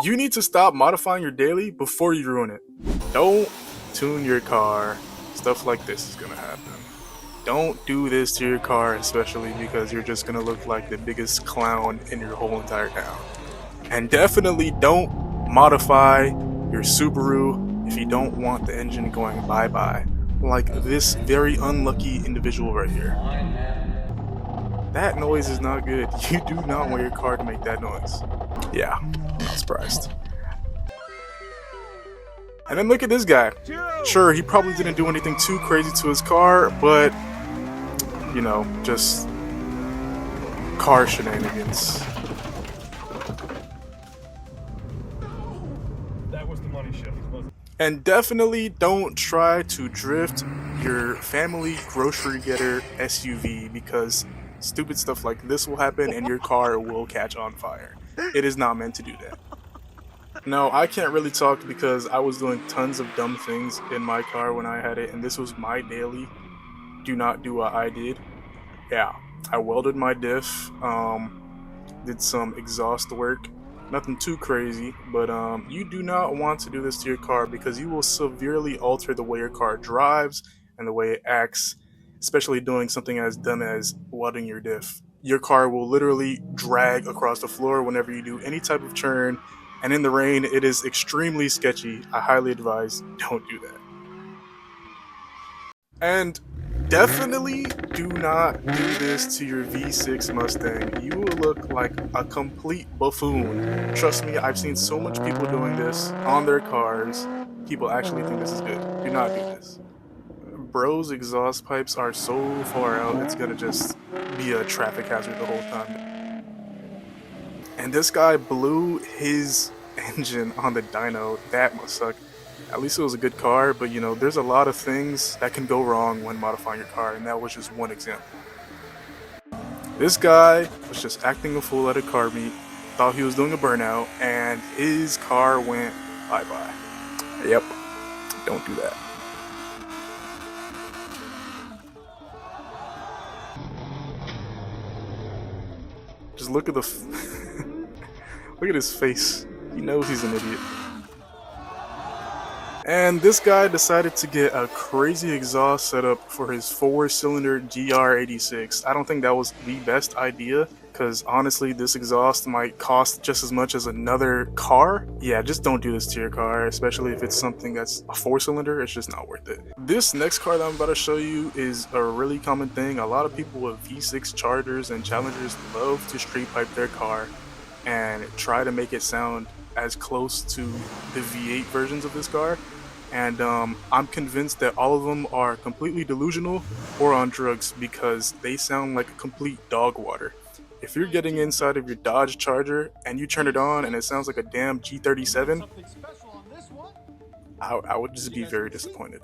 You need to stop modifying your daily before you ruin it. Don't tune your car. Stuff like this is gonna happen. Don't do this to your car, especially because you're just gonna look like the biggest clown in your whole entire town. And definitely don't modify your Subaru if you don't want the engine going bye-bye, like this very unlucky individual right here. That noise is not good. You do not want your car to make that noise. Yeah, not surprised. And then look at this guy. Sure, he probably didn't do anything too crazy to his car, but, you know, just car shenanigans. That was the money shift, wasn't it? And definitely don't try to drift your family grocery getter SUV, because stupid stuff like this will happen and your car will catch on fire. It is not meant to do that. No, I can't really talk because I was doing tons of dumb things in my car when I had it, and this was my daily. Do not do what I did. Yeah, I welded my diff, did some exhaust work. Nothing too crazy, but you do not want to do this to your car because you will severely alter the way your car drives and the way it acts, especially doing something as dumb as welding your diff. Your car will literally drag across the floor whenever you do any type of turn, and in the rain, it is extremely sketchy. I highly advise don't do that. And definitely do not do this to your V6 Mustang. You will look like a complete buffoon. Trust me, I've seen so much people doing this on their cars. People actually think this is good. Do not do this. Bro's exhaust pipes are so far out, it's gonna just be a traffic hazard the whole time. And this guy blew his engine on the dyno. That must suck. At least it was a good car, but you know, there's a lot of things that can go wrong when modifying your car, and that was just one example. This guy was just acting a fool at a car meet, thought he was doing a burnout, and his car went bye-bye. Yep, don't do that. Just look at the look at his face. He knows he's an idiot. And this guy decided to get a crazy exhaust setup for his 4-cylinder GR86. I don't think that was the best idea, because honestly, this exhaust might cost just as much as another car. Yeah, just don't do this to your car, especially if it's something that's a 4-cylinder. It's just not worth it. This next car that I'm about to show you is a really common thing. A lot of people with V6 Chargers and Challengers love to street pipe their car and try to make it sound as close to the V8 versions of this car. And I'm convinced that all of them are completely delusional or on drugs, because they sound like a complete dog water. If you're getting inside of your Dodge Charger and you turn it on and it sounds like a damn G37, I would just be very disappointed.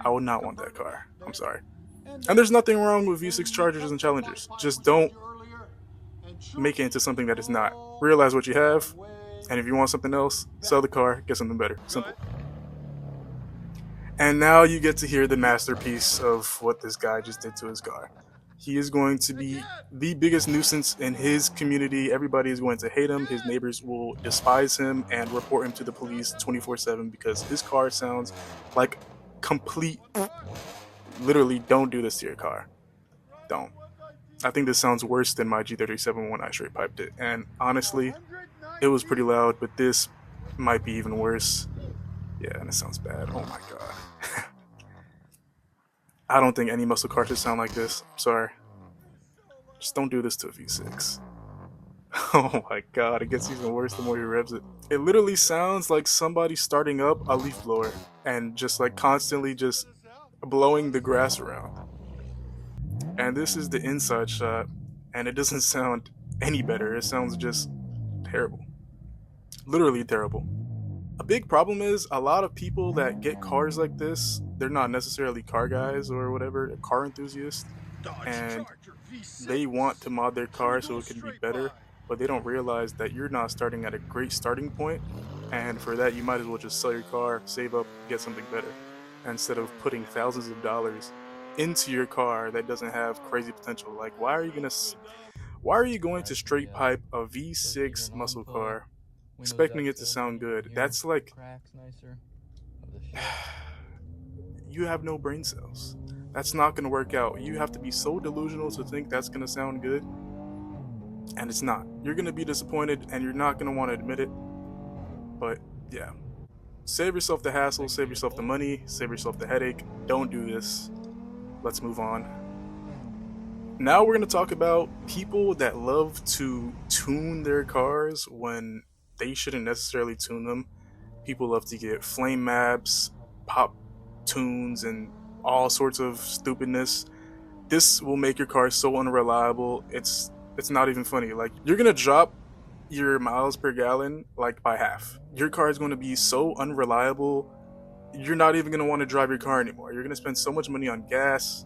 I would not want that car. I'm sorry. And there's nothing wrong with V6 Chargers and Challengers. Just don't make it into something that it's not. Realize what you have, and if you want something else, sell the car, get something better. Simple. And now you get to hear the masterpiece of what this guy just did to his car. He is going to be the biggest nuisance in his community. Everybody is going to hate him. His neighbors will despise him and report him to the police 24/7 because his car sounds like complete. Literally, don't do this to your car. Don't. I think this sounds worse than my G37 when I straight piped it. And honestly, it was pretty loud, but this might be even worse. Yeah, and it sounds bad. Oh my god. I don't think any muscle car should sound like this. I'm sorry. Just don't do this to a V6. Oh my god, it gets even worse the more he revs it. It literally sounds like somebody starting up a leaf blower and just like constantly just blowing the grass around. And this is the inside shot, and it doesn't sound any better. It sounds just terrible. Literally terrible. A big problem is a lot of people that get cars like this, they're not necessarily car guys or whatever, they're car enthusiasts, and they want to mod their car so it can be better, but they don't realize that you're not starting at a great starting point, and for that you might as well just sell your car, save up, get something better, instead of putting thousands of dollars into your car that doesn't have crazy potential. Like, why are you going to straight pipe a V6 muscle car Windows up expecting it to still, sound you can good. hear That's the like cracks nicer of the shift. you have no brain cells. That's not going to work out. You have to be so delusional to think that's going to sound good, and it's not. You're going to be disappointed and you're not going to want to admit it. But yeah, save yourself the hassle, Next save yourself the vehicle. money, save yourself the headache. Don't do this. Let's move on. Now we're going to talk about people that love to tune their cars when they shouldn't necessarily tune them. People love to get flame maps, pop tunes, and all sorts of stupidness. This will make your car so unreliable. It's not even funny. Like you're gonna drop your miles per gallon like by half. Your car is going to be so unreliable. You're not even gonna want to drive your car anymore. You're gonna spend so much money on gas.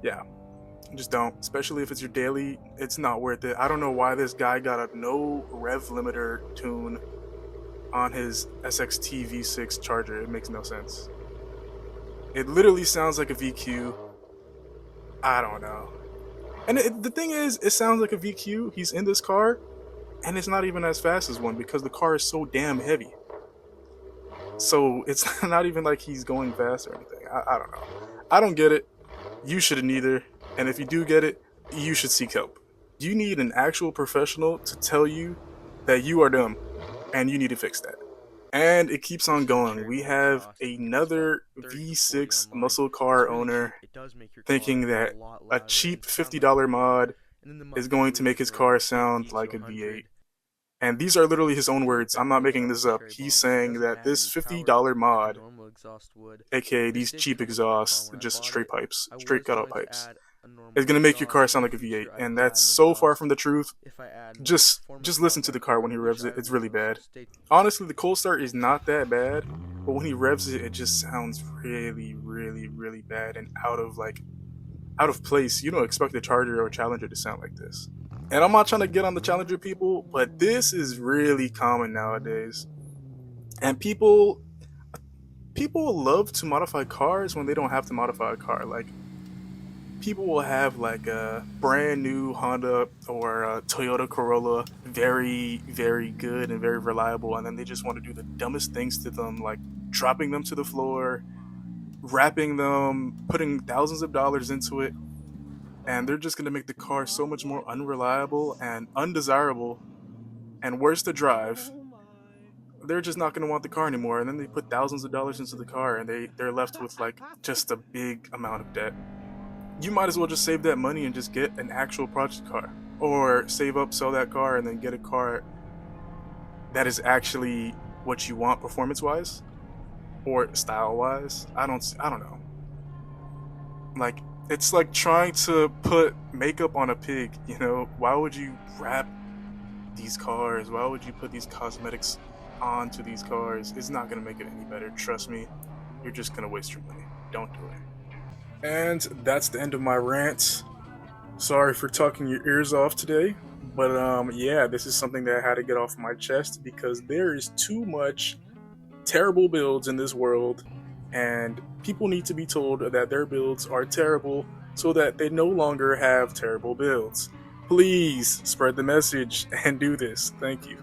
Yeah, just don't. Especially if it's your daily. It's not worth it. I don't know why this guy got a no rev limiter tune on his SXT V6 Charger. It makes no sense. It literally sounds like a VQ. I don't know. And the thing is, it sounds like a VQ. He's in this car, and it's not even as fast as one because the car is so damn heavy. So it's not even like he's going fast or anything. I don't know. I don't get it. You shouldn't either. And if you do get it, you should seek help. You need an actual professional to tell you that you are dumb and you need to fix that. And it keeps This on is a going. very We low have cost. You can install another 30 to 40 V6 online. muscle It's car really owner cheap. It does make your thinking car that a lot a louder cheap and sound like a $50 V8. mod And then the is going to monthly make his for car 50 sound like to a V8. 100 And these are literally his own is very words. I'm not beneficial making out this of the up. cherry He's bomb. It saying doesn't that add this any power $50 like a mod, normal exhaust would. aka This these did cheap come with my car exhausts, when I just bought straight it. pipes, I straight was cutout going to pipes, add a is normal gonna make your car exhaust, sound but like in a the V8, future I and will add that's an so far from exhaust the truth. if I add more Just performance listen out to the my car when car, he which revs I it. It's really will. So bad. stay. Honestly, the cold start is not that bad, but when he revs it, it just sounds really, really, really bad and out of place. You don't expect a Charger or a Challenger to sound like this. And I'm not trying to get on the Challenger people, but this is really common nowadays. And people love to modify cars when they don't have to modify a car. Like people will have like a brand new Honda or a Toyota Corolla, very, very good and very reliable, and then they just want to do the dumbest things to them, like dropping them to the floor, wrapping them, putting thousands of dollars into it, and they're just going to make the car so much more unreliable and undesirable and worse to drive. They're just not going to want the car anymore, and then they put thousands of dollars into the car and they're left with like just a big amount of debt. You might as well just save that money and just get an actual project car, or save up, sell that car, and then get a car that is actually what you want performance wise or style wise. I don't know. Like it's like trying to put makeup on a pig, you know? Why would you wrap these cars? Why would you put these cosmetics onto these cars? It's not going to make it any better. Trust me. You're just going to waste your money. Don't do it. And that's the end of my rant. Sorry for talking your ears off today, but yeah, this is something that I had to get off my chest because there is too much terrible builds in this world, and people need to be told that their builds are terrible so that they no longer have terrible builds. Please spread the message and do this. Thank you.